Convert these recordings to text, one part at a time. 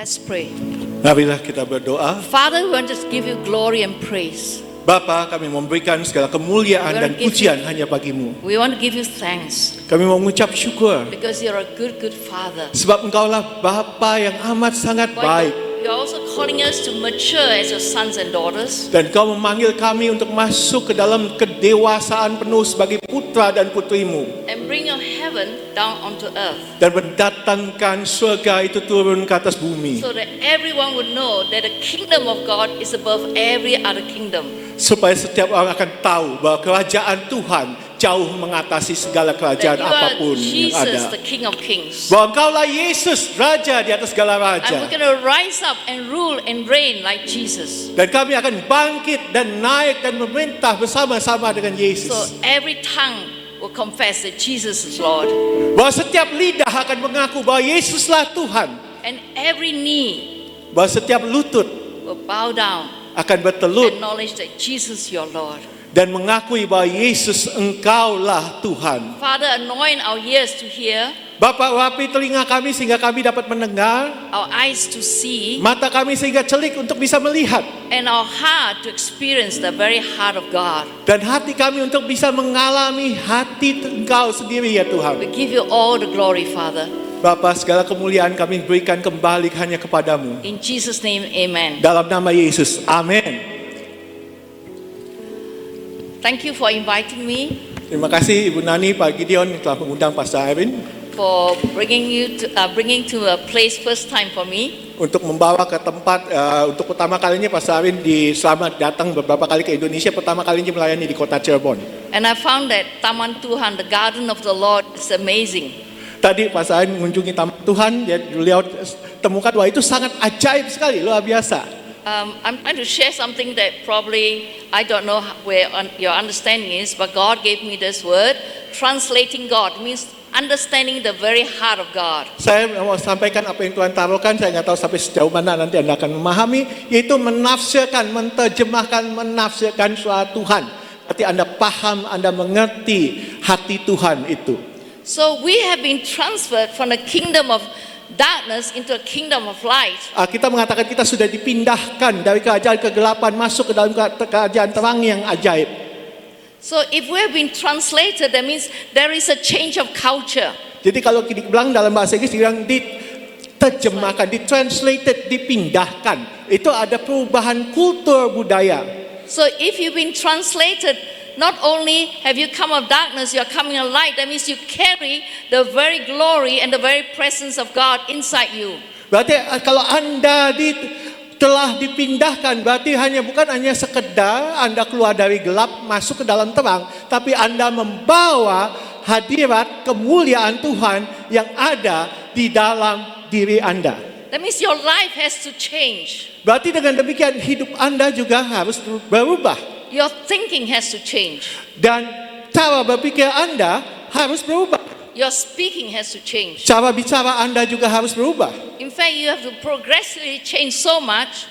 Let's pray. Marilah kita berdoa. Father, we want to give you glory and praise. Bapa, kami memberikan segala kemuliaan dan pujian hanya bagimu. We want to give you thanks Kami mau mengucap syukur because you're a good, good Father. sebab Engkaulah Bapa yang amat sangat baik. You're also calling us to mature as your sons and daughters. Dan Kau memanggil kami untuk masuk ke dalam kedewasaan penuh sebagai putra dan putrimu. And bring your heaven down onto earth. Dan mendatangkan surga itu turun ke atas bumi. So that everyone would know that the kingdom of God is above every other kingdom. Supaya setiap orang akan tahu bahwa kerajaan Tuhan jauh mengatasi segala kerajaan That you are apapun yang Jesus, ada. the King of Kings. Bahwa Engkaulah Yesus, Raja di atas segala And raja. we're going to rise up and rule and reign like Jesus. Dan kami akan bangkit dan naik dan memerintah bersama-sama dengan So Yesus. every tongue will confess that Jesus is Lord. Bahwa setiap lidah akan mengaku bahwa Yesuslah Tuhan. And every knee Bahwa setiap lutut will bow down, akan bertelut acknowledge that Jesus is your Lord. dan mengakui bahwa Yesus Engkaulah Tuhan. Father, anoint our ears to hear, Bapa, urapi telinga kami sehingga kami dapat mendengar, our eyes to see, mata kami sehingga celik untuk bisa melihat, and our heart to experience the very heart of God. dan hati kami untuk bisa mengalami hati Engkau sendiri ya Tuhan. We give you all the glory, Father. Bapa, segala kemuliaan kami berikan kembali hanya kepadamu. In Jesus' name, amen. Dalam nama Yesus, amin. Thank you for inviting me, Terima kasih Ibu Nani, Pak Gideon yang telah mengundang Pastor Irwin for bringing to a place first time for me. untuk membawa ke tempat untuk pertama kalinya Pastor Irwin selamat datang beberapa kali ke Indonesia, pertama kalinya melayani di kota Cirebon. And I found that Taman Tuhan, the garden of the Lord, is amazing. Tadi Pastor Irwin mengunjungi Taman Tuhan, beliau temukan wah itu sangat ajaib sekali, luar biasa. I'm trying to share something that probably I don't know where your understanding is, but God gave me this word, translating God, means understanding the very heart of God. Saya mau sampaikan apa yang Tuhan taruhkan, saya nggak tahu sampai sejauh mana nanti Anda akan memahami, yaitu menafsirkan, menafsirkan suara Tuhan. Berarti Anda paham, Anda mengerti hati Tuhan itu. So we have been transferred from the kingdom of darkness into a kingdom of light. Kita mengatakan kita sudah dipindahkan dari kerajaan kegelapan masuk ke dalam kerajaan terang yang ajaib. So if we have been translated, that means there is a change of culture. Jadi kalau dibilang dalam bahasa Inggris dibilang diterjemahkan, ditranslated, dipindahkan. Itu ada perubahan kultur budaya. So if you've been translated, not only have you come of darkness, you are coming of light. That means you carry the very glory and the very presence of God inside you. Berarti kalau Anda telah dipindahkan, berarti bukan hanya sekedar Anda keluar dari gelap masuk ke dalam terang, tapi Anda membawa hadirat kemuliaan Tuhan yang ada di dalam diri Anda. That means your life has to change. Berarti dengan demikian hidup Anda juga harus berubah. Your thinking has to change. Dan cara berpikir Anda harus berubah. Your speaking has to change. Cara bicara Anda juga harus berubah. In fact, you have to progressively change so much.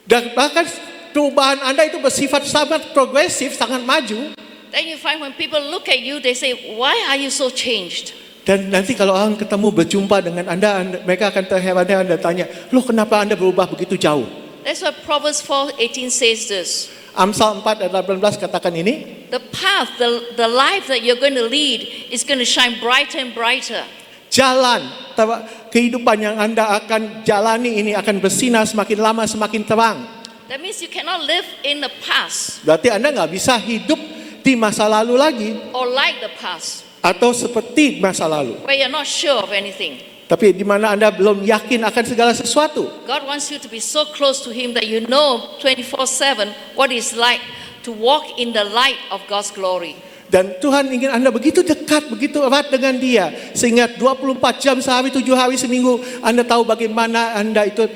Dan bahkan perubahan Anda itu bersifat sangat progresif, sangat maju. Then you find when people look at you, they say, "Why are you so changed?" Dan nanti kalau orang ketemu berjumpa dengan Anda mereka akan terheran-heran dan tanya, "Loh, kenapa Anda berubah begitu jauh?" That's why Proverbs 4:18 says this. Amsal 4 ayat 18 katakan ini, The path, the life that you're going to lead is going to shine brighter and brighter. jalan kehidupan yang Anda akan jalani ini akan bersinar semakin lama semakin terang. That means you cannot live in the past Berarti Anda nggak bisa hidup di masa lalu lagi or like the past, atau seperti masa lalu. where you're not sure of anything. Tapi di mana Anda belum yakin akan segala sesuatu. God wants you to be so close to Him that you know 24/7 what it's like to walk in the light of God's glory. Dan Tuhan ingin Anda begitu dekat, begitu erat dengan Dia, sehingga 24 jam sehari, 7 hari seminggu Anda tahu bagaimana Anda itu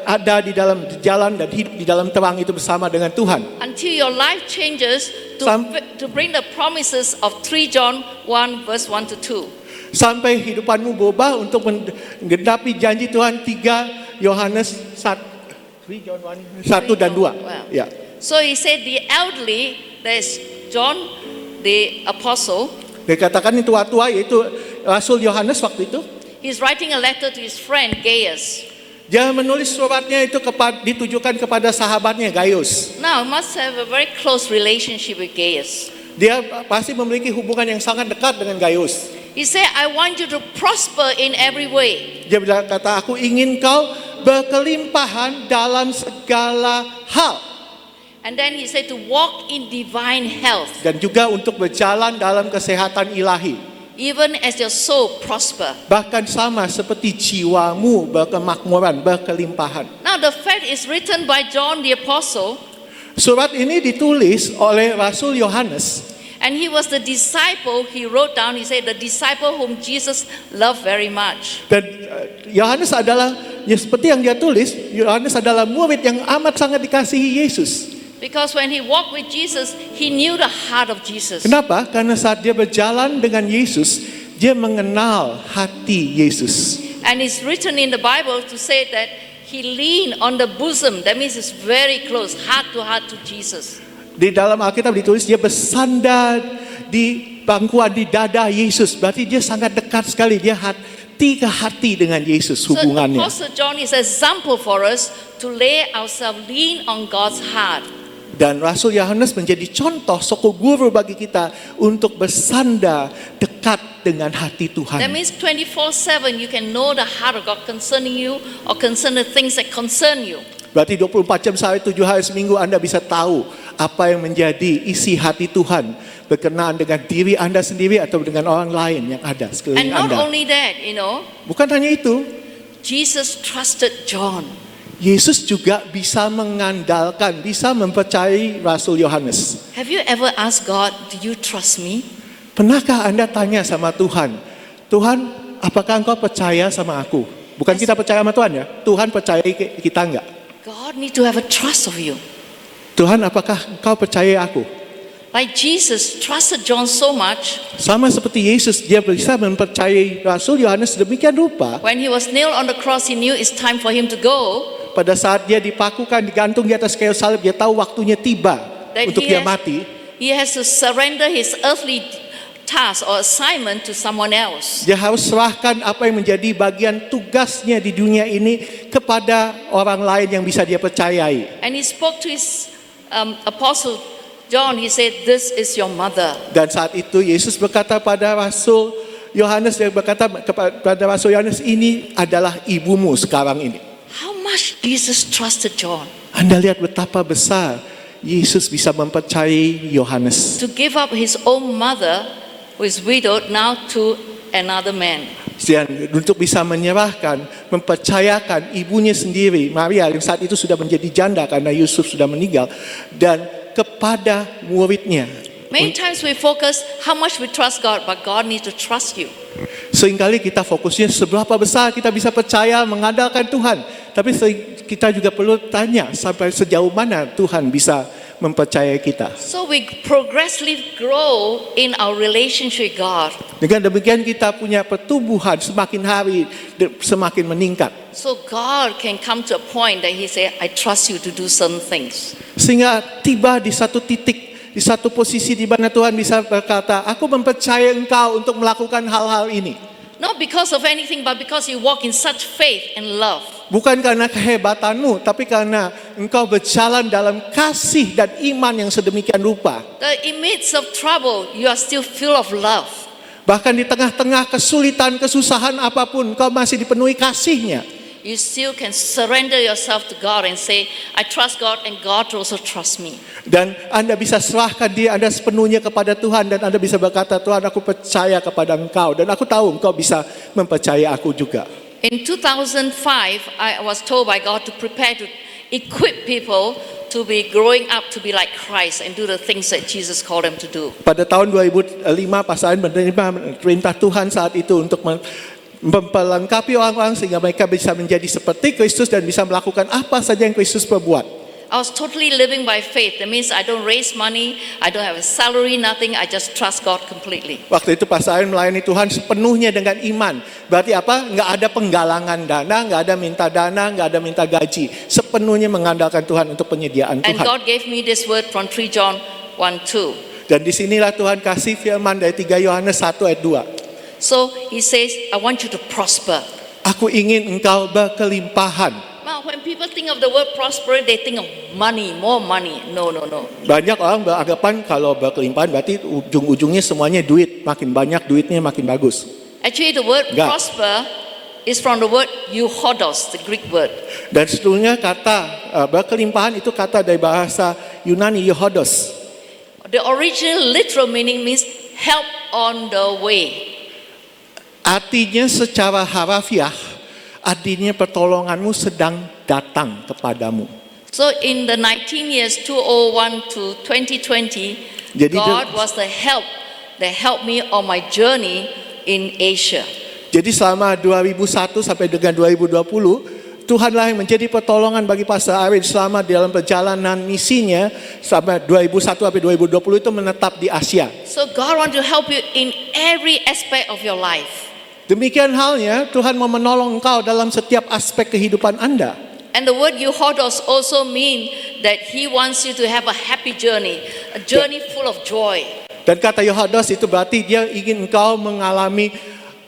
ada di dalam jalan dan hidup di dalam terang itu bersama dengan Tuhan. Until your life changes to bring the promises of 3 John 1 verse 1 to 2. Sampai hidupanmu berubah untuk menggenapi janji Tuhan 3 Yohanes 1 dan 2. Ya. So he said the elderly, there's John the apostle. Dikatakan tua-tua yaitu Rasul Yohanes waktu itu. He's writing a letter to his friend Gaius. Dia menulis suratnya itu ditujukan kepada sahabatnya Gaius. Now, must have a very close relationship with Gaius. Dia pasti memiliki hubungan yang sangat dekat dengan Gaius. He said, I want you to prosper in every way. Dia berkata, aku ingin kau berkelimpahan dalam segala hal. And then he said to walk in divine health, Dan juga untuk berjalan dalam kesehatan ilahi. even as your soul prosper. Bahkan sama seperti jiwamu berkemakmuran, berkelimpahan. Now the fact is written by John the Apostle, Surat ini ditulis oleh Rasul Yohanes. and he was the disciple, he wrote down, he said, the disciple whom Jesus loved very much. Dan Yohanes adalah, ya seperti yang dia tulis, Yohanes adalah murid yang amat sangat dikasihi Yesus. Because when he walked with Jesus, he knew the heart of Jesus. Kenapa? Karena saat dia berjalan dengan Yesus, dia mengenal hati Yesus. And it's written in the Bible to say that he leaned on the bosom. That means it's very close, heart to Jesus. Di dalam Alkitab ditulis dia bersandar di pangkuan di dada Yesus. Berarti dia sangat dekat sekali, dia hati ke hati dengan Yesus So hubungannya. Apostle John is an example for us to lay ourselves lean on God's heart. Dan Rasul Yohanes menjadi contoh soko guru bagi kita untuk bersandar dekat dengan hati That Tuhan. means 24/7 you can know the heart of God concerning you or concern the things that concern you. Berarti 24 jam sehari 7 hari seminggu Anda bisa tahu apa yang menjadi isi hati Tuhan berkenaan dengan diri Anda sendiri atau dengan orang lain yang ada And sekeliling not Anda. only that, Bukan hanya itu, Jesus trusted John. Yesus juga bisa mengandalkan, bisa mempercayai Rasul Yohanes. Have you ever asked God, do you trust me? Pernahkah Anda tanya sama Tuhan, Tuhan, apakah Engkau percaya sama aku? Bukan kita percaya sama Tuhan ya, Tuhan percaya kita enggak? God need to have a trust of you. Tuhan, apakah Engkau percaya aku? Like Jesus trusted John so much, Sama seperti Yesus, dia bisa mempercayai Rasul Yohanes sedemikian rupa. when he was nailed on the cross, he knew it's time for him to go. Pada saat dia dipakukan, digantung di atas kayu salib, dia tahu waktunya tiba That untuk dia mati. he has to surrender his earthly task or assignment to someone else. Dia harus serahkan apa yang menjadi bagian tugasnya di dunia ini kepada orang lain yang bisa dia percayai. And he spoke to his apostle John, he said, this is your mother. Dan saat itu Yesus berkata pada Rasul Yohanes, dia berkata kepada Rasul Yohanes, ini adalah ibumu sekarang ini. How much Jesus trusted John Anda lihat betapa besar Yesus bisa mempercayai Yohanes. to give up his own mother who is widowed now to another man. Dan untuk bisa menyerahkan, mempercayakan ibunya sendiri, Maria yang saat itu sudah menjadi janda karena Yusuf sudah meninggal, dan kepada muridnya. Many times we focus how much we trust God, but God needs to trust you. Seringkali kita fokusnya seberapa besar kita bisa percaya mengandalkan Tuhan. Tapi kita juga perlu tanya sampai sejauh mana Tuhan bisa mempercayai kita. So we progressively grow in our relationship with God. Dengan demikian kita punya pertumbuhan semakin hari semakin meningkat. So God can come to a point that He say, I trust you to do certain things. Sehingga tiba di satu titik, di satu posisi di mana Tuhan bisa berkata, aku mempercayai engkau untuk melakukan hal-hal ini. Not because of anything, but because you walk in such faith and love. Bukan karena kehebatanmu, tapi karena engkau berjalan dalam kasih dan iman yang sedemikian rupa. That in midst of trouble, you are still full of love. Bahkan di tengah-tengah kesulitan, kesusahan apapun, engkau masih dipenuhi kasihnya. You still can surrender yourself to God and say, I trust God and God also trusts me. Dan Anda bisa serahkan diri Anda sepenuhnya kepada Tuhan. Dan Anda bisa berkata, Tuhan, aku percaya kepada engkau. Dan aku tahu engkau bisa mempercayai aku juga. In 2005, I was told by God to prepare to equip people to be growing up to be like Christ and do the things that Jesus called them to do. Pada tahun 2005, pasangan menerima perintah Tuhan saat itu untuk memperlengkapi orang-orang sehingga mereka bisa menjadi seperti Kristus dan bisa melakukan apa saja yang Kristus perbuat. I was totally living by faith. That means I don't raise money, I don't have a salary, nothing. I just trust God completely. Waktu itu pasangan melayani Tuhan sepenuhnya dengan iman. Berarti apa? Nggak ada penggalangan dana, nggak ada minta dana, nggak ada minta gaji. Sepenuhnya mengandalkan Tuhan untuk penyediaan And Tuhan. God gave me this word from 3 John 1:2. Dan disinilah Tuhan kasih firman dari 3 Yohanes 1 ayat 2. So He says, I want you to prosper. Aku ingin engkau berkelimpahan. Now, when people think of the word prosperity, they think of money, more money. No. Banyak orang beranggapan kalau berkelimpahan berarti ujung-ujungnya semuanya duit. Makin banyak duitnya makin bagus. Actually, the word Enggak. prosper is from the word euhodos, the Greek word. Dan sebetulnya kata berkelimpahan itu kata dari bahasa Yunani euhodos. The original literal meaning means help on the way. Artinya secara harafiah, artinya pertolonganmu sedang datang kepadamu. So in the 19 years 2001 to 2020, Jadi God was the help that helped me on my journey in Asia. Jadi selama 2001 sampai dengan 2020, Tuhanlah yang menjadi pertolongan bagi Pastor Arif selama dalam perjalanan misinya sampai 2001 sampai 2020 itu menetap di Asia. So God wants to help you in every aspect of your life. Demikian halnya Tuhan mau menolong engkau dalam setiap aspek kehidupan Anda. And the word euhodos also mean that He wants you to have a happy journey, a journey full of joy. Dan kata Yohados itu berarti dia ingin engkau mengalami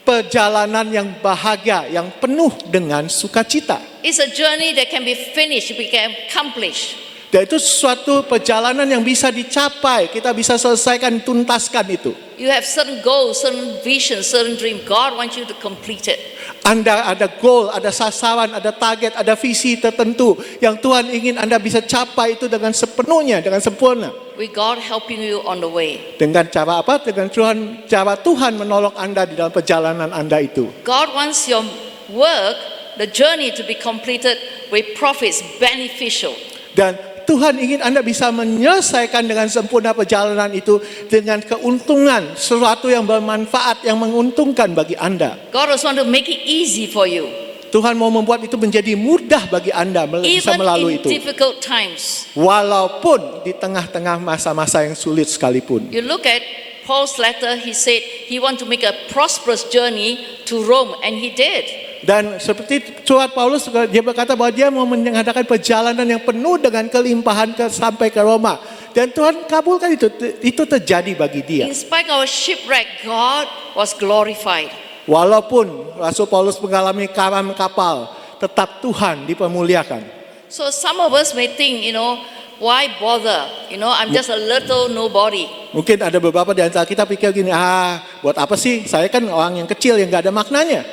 perjalanan yang bahagia, yang penuh dengan sukacita. It's a journey that can be finished, we can accomplish. Dan itu suatu perjalanan yang bisa dicapai, kita bisa selesaikan, tuntaskan itu. You have certain goals, certain visions, certain dream. God wants you to complete it. Anda ada goal, ada sasaran, ada target, ada visi tertentu yang Tuhan ingin Anda bisa capai itu dengan sepenuhnya, dengan sempurna. With God helping you on the way. Dengan cara apa? Dengan cara Tuhan menolong Anda di dalam perjalanan Anda itu. God wants your work, the journey to be completed with profits, beneficial. Dan Tuhan ingin Anda bisa menyelesaikan dengan sempurna perjalanan itu dengan keuntungan, sesuatu yang bermanfaat, yang menguntungkan bagi Anda. God also want to make it easy for you. Tuhan mau membuat itu menjadi mudah bagi Anda bisa Even melalui in itu. difficult times. Walaupun di tengah-tengah masa-masa yang sulit sekalipun. You look at Paul's letter, he said he want to make a prosperous journey to Rome, and he did. Dan seperti surat Paulus, dia berkata bahwa dia mau mengadakan perjalanan yang penuh dengan kelimpahan sampai ke Roma. Dan Tuhan kabulkan itu terjadi bagi dia. In spite of our shipwreck, God was glorified. Walaupun Rasul Paulus mengalami karam kapal, tetap Tuhan dipermuliakan. So some of us may think, why bother? I'm just a little nobody. Mungkin ada beberapa di antara kita pikir gini, buat apa sih? Saya kan orang yang kecil yang gak ada maknanya.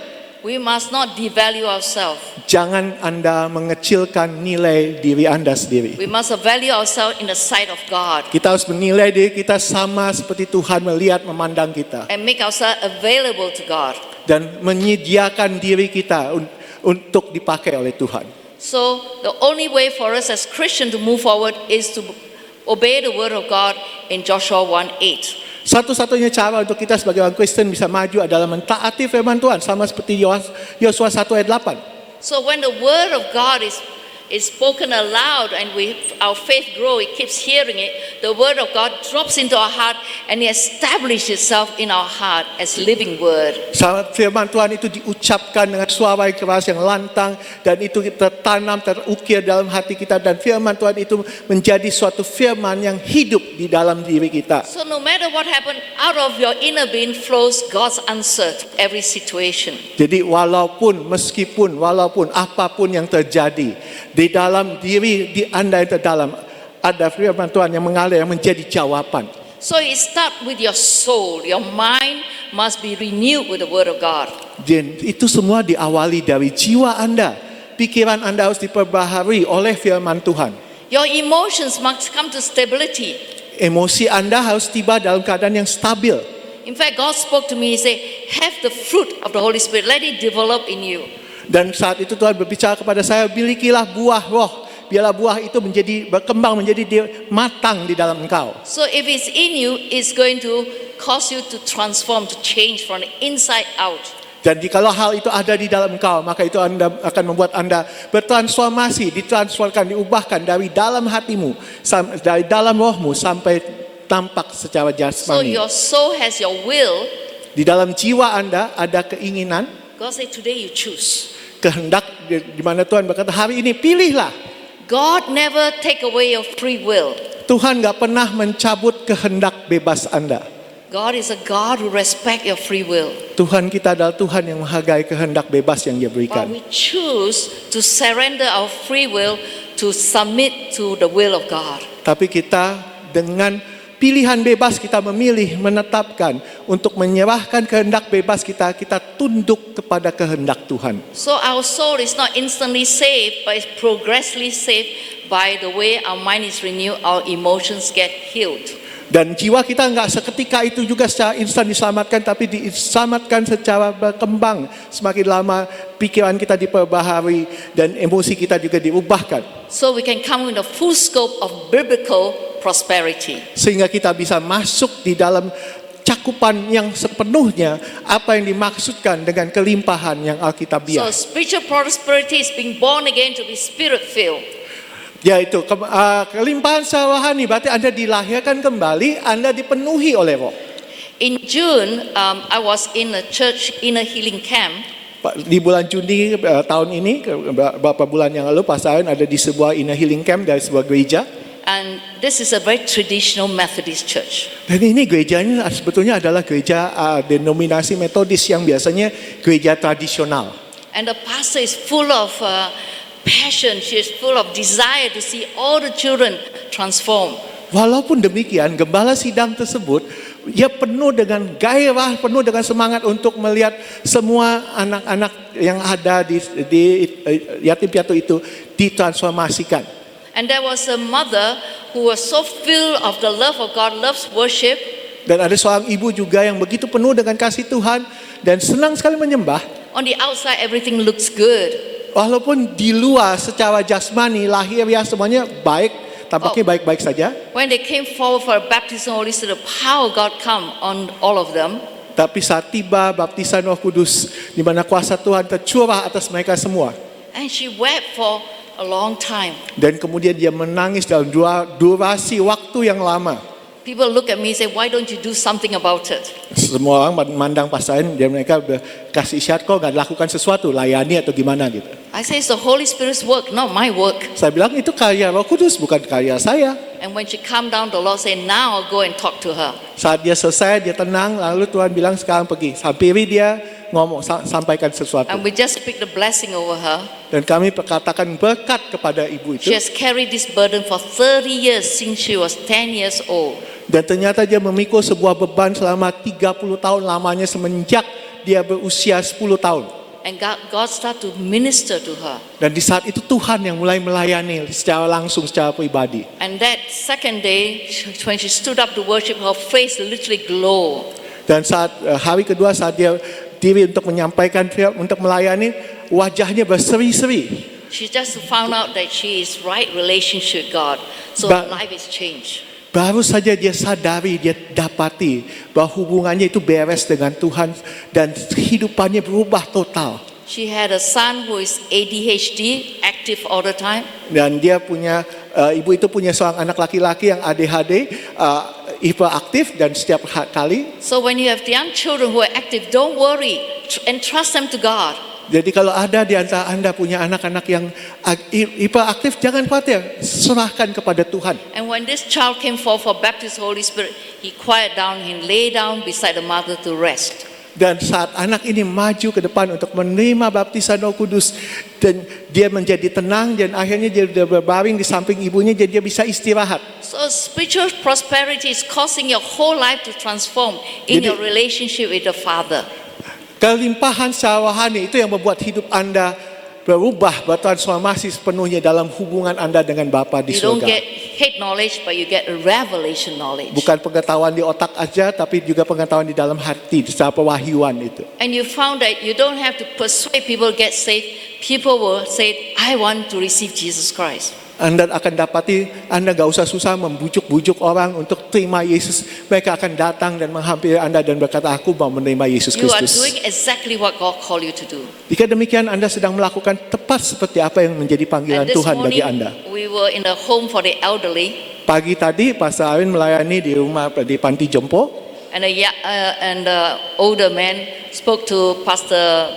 We must not devalue ourselves. Jangan Anda mengecilkan nilai diri Anda sendiri. We must value ourselves in the sight of God. Kita harus menilai diri kita sama seperti Tuhan melihat, memandang kita. And make ourselves available to God. Dan menyediakan diri kita untuk dipakai oleh Tuhan. So the only way for us as Christians to move forward is to obey the word of God in Joshua 1:8. Satu-satunya cara untuk kita sebagai orang Kristen bisa maju adalah mentaati firman Tuhan, sama seperti Yosua 1 ayat 8. So when the word of God is spoken aloud and our faith grow, it keeps hearing it, the word of God drops into our heart and it establishes itself in our heart as living word. Saat firman Tuhan itu diucapkan dengan suara yang keras, yang lantang, dan itu tertanam, terukir dalam hati kita, dan firman Tuhan itu menjadi suatu firman yang hidup di dalam diri kita. So no matter what happened, out of your inner being flows God's answer to every situation. Jadi walaupun apapun yang terjadi, di dalam diri di Anda yang terdalam ada firman Tuhan yang mengalir, yang menjadi jawaban. So it starts with your soul. Your mind must be renewed with the word of God. Dan itu semua diawali dari jiwa Anda. Pikiran Anda harus diperbaharui oleh firman Tuhan. Your emotions must come to stability. Emosi Anda harus tiba dalam keadaan yang stabil. In fact, God spoke to me, He said, have the fruit of the Holy Spirit. Let it develop in you. Dan saat itu Tuhan berbicara kepada saya, milikilah buah roh. Biarlah buah itu berkembang menjadi matang di dalam engkau. So if it's in you, it's going to cause you to transform, to change from the inside out. Dan jikalau hal itu ada di dalam engkau, maka itu akan membuat Anda bertransformasi, ditransformkan, diubahkan dari dalam hatimu, dari dalam rohmu sampai tampak secara So jasmani. your soul has your will. Di dalam jiwa Anda ada keinginan, God said, today you choose. kehendak, di mana Tuhan berkata, hari ini pilihlah. God never take away your free will. Tuhan gak pernah mencabut kehendak bebas Anda. God is a God who respects your free will. Tuhan kita adalah Tuhan yang menghargai kehendak bebas yang Dia But berikan. we choose to surrender our free will to submit to the will of God. Tapi kita dengan pilihan bebas kita memilih, menetapkan untuk menyerahkan kehendak bebas kita, kita tunduk kepada kehendak Tuhan. So our soul is not instantly saved, but it's progressively saved by the way our mind is renewed, our emotions get healed. Dan jiwa kita enggak seketika itu juga secara instan diselamatkan, tapi diselamatkan secara berkembang. Semakin lama pikiran kita diperbaharui dan emosi kita juga diubahkan. So we can come in the full scope of biblical prosperity. Sehingga kita bisa masuk di dalam cakupan yang sepenuhnya apa yang dimaksudkan dengan kelimpahan yang So Alkitabiah. spiritual prosperity is being born again to be spirit-filled. Yaitu kelimpahan secara rohani, berarti Anda dilahirkan kembali, Anda dipenuhi oleh Roh. In June, I was in a church inner healing camp. Di bulan Juni tahun ini, beberapa bulan yang lalu, Pastor Aaron ada di sebuah inner healing camp dari sebuah gereja. And this is a very traditional Methodist church. Dan ini gerejanya sebetulnya adalah gereja denominasi Metodis yang biasanya gereja tradisional. And the pastor is full of passion. She is full of desire to see all the children transform. Walaupun demikian, gembala sidang tersebut ia penuh dengan gairah, penuh dengan semangat untuk melihat semua anak-anak yang ada di yatim piatu itu ditransformasikan. And there was a mother who was so filled of the love of God, loves worship. Dan ada seorang ibu juga yang begitu penuh dengan kasih Tuhan dan senang sekali menyembah. On the outside, everything looks good. Walaupun di luar secara jasmani, lahiriah semuanya baik, tampaknya baik-baik saja. When they came forward for a baptism of Holy Spirit, the power of God come on all of them. Tapi saat tiba baptisan Roh Kudus, di mana kuasa Tuhan tercurah atas mereka semua. And she wept for a long time. Dan kemudian dia menangis dalam durasi waktu yang lama. People look at me and say, why don't you do something about it? Semua orang memandang pasaran dan mereka kasih isyarat, kok gak lakukan sesuatu, layani atau gimana gitu. I say, it's the Holy Spirit's work, not my work. Saya bilang itu karya Roh Kudus, bukan karya saya. And when she calmed down, the Lord said, now I'll go and talk to her. Saat dia selesai, dia tenang, lalu Tuhan bilang sekarang pergi. Hampiri dia, ngomong, sampaikan sesuatu. And we just speak the blessing over her. Dan kami katakan berkat kepada ibu itu. She has carried this burden for 30 years since she was 10 years old. Dan ternyata dia memikul sebuah beban selama 30 tahun lamanya semenjak dia berusia 10 tahun. And God started to minister to her. Dan di saat itu Tuhan yang mulai melayani secara langsung, secara pribadi. And that second day, when she stood up to worship, her face literally glowed. Dan saat hari kedua saat dia diri untuk menyampaikan, untuk melayani, wajahnya berseri-seri. She just found out that she is right relationship with God. So her life is changed. Baru saja dia sadari, dia dapati bahwa hubungannya itu beres dengan Tuhan dan kehidupannya berubah total. She had a son who is ADHD, active all the time. Dan dia punya, ibu itu punya seorang anak laki-laki yang ADHD, hiperaktif dan setiap kali. So when you have young children who are active, don't worry, entrust them to God. Jadi kalau ada di antara Anda punya anak-anak yang hiperaktif, jangan khawatir, serahkan kepada Tuhan. And when this child came forth for baptism of Holy Spirit, he quiet down, he lay down beside the mother to rest. Dan saat anak ini maju ke depan untuk menerima baptisan Roh Kudus, dan dia menjadi tenang dan akhirnya dia berbaring di samping ibunya, jadi dia bisa istirahat. So spiritual prosperity is causing your whole life to transform in your relationship with the Father. Kelimpahan secara rohani itu yang membuat hidup Anda berubah, bertransformasi sepenuhnya dalam hubungan Anda dengan Bapa di You don't surga. get head knowledge, but you get revelation knowledge. Bukan pengetahuan di otak aja, tapi juga pengetahuan di dalam hati, secara pewahyuan itu. And you found that you don't have to persuade people to get saved. People will say, I want to receive Jesus Christ. Anda akan dapati, Anda gak usah susah membujuk-bujuk orang untuk terima Yesus. Mereka akan datang dan menghampiri Anda dan berkata, aku mau menerima Yesus You are Kristus. doing exactly what God called you to do. Jika demikian, Anda sedang melakukan tepat seperti apa yang menjadi panggilan And this Tuhan bagi morning, Anda. we were in a home for the elderly. Pagi tadi, Pastor Aaron melayani di rumah di panti jompo. And the older man spoke to Pastor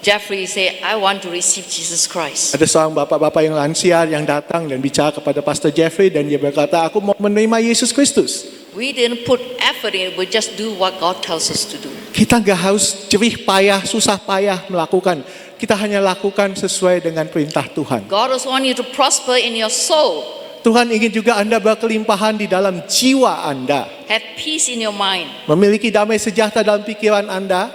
Jeffrey, say, I want to receive Jesus Christ. Ada seorang bapak-bapak yang lansia yang datang dan bicara kepada Pastor Jeffrey dan dia berkata, aku mau menerima Yesus Kristus. We didn't put effort in it. We just do what God tells us to do. Kita nggak harus jerih payah, susah payah melakukan. Kita hanya lakukan sesuai dengan perintah Tuhan. God also wants you to prosper in your soul. Tuhan ingin juga Anda berkelimpahan di dalam jiwa Anda. Have peace in your mind. Memiliki damai sejahtera dalam pikiran Anda.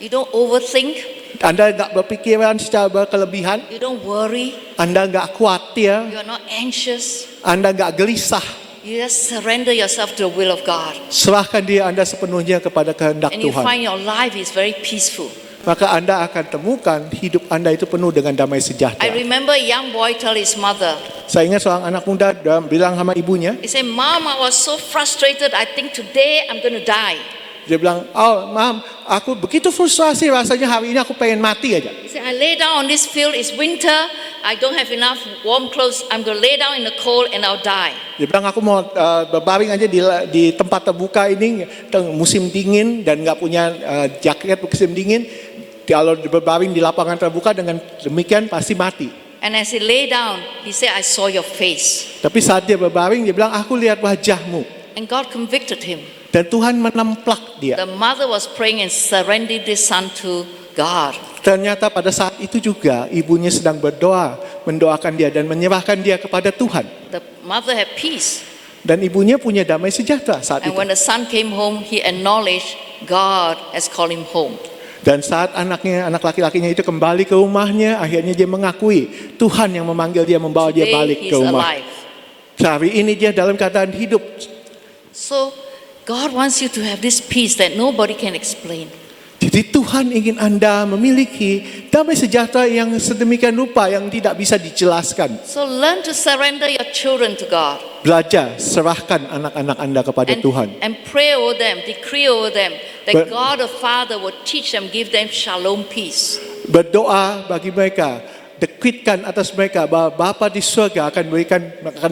You don't overthink. Anda nggak berpikiran secara berkelebihan. You don't worry. Anda nggak khawatir. You are not anxious. Anda nggak gelisah. You just surrender yourself to the will of God. Serahkan diri Anda sepenuhnya kepada kehendak And you Tuhan. find your life is very peaceful. Maka Anda akan temukan hidup Anda itu penuh dengan damai I sejahtera. remember a young boy tell his mother, Saya ingat seorang anak muda bilang sama ibunya, he said, Mom, I was so frustrated. I think today I'm going to die. dia bilang, oh mam, aku begitu frustrasi rasanya hari ini aku pengen mati aja. He said, I lay down on this field. It's winter. I don't have enough warm clothes. I'm going to lay down in the cold and I'll die. Dia bilang aku mau berbaring aja di tempat terbuka ini musim dingin dan nggak punya jaket musim dingin. Kalau berbaring di lapangan terbuka dengan demikian pasti mati. And as he lay down, he said, I saw your face. Tapi saat dia berbaring dia bilang aku lihat wajahmu. And God convicted him. Dan Tuhan menemplak dia. The mother was praying and surrendered this son to God. Ternyata pada saat itu juga ibunya sedang berdoa, mendoakan dia dan menyerahkan dia kepada Tuhan. The mother had peace. Dan ibunya punya damai sejahtera saat And itu. when the son came home, he acknowledged God has called him home. Dan saat anak laki-lakinya itu kembali ke rumahnya, akhirnya dia mengakui Tuhan yang memanggil dia, membawa dia Today balik he's ke rumah. alive. Hari ini dia dalam keadaan hidup. So God wants you to have this peace that nobody can explain. Jadi Tuhan ingin Anda memiliki damai sejahtera yang sedemikian rupa yang tidak bisa dijelaskan. So learn to surrender your children to God. Belajar, serahkan anak-anak Anda kepada Tuhan. And pray over them, decree over them that But- God the Father will teach them, give them shalom peace. Berdoa bagi mereka, dekritkan atas mereka bahwa Bapa di surga akan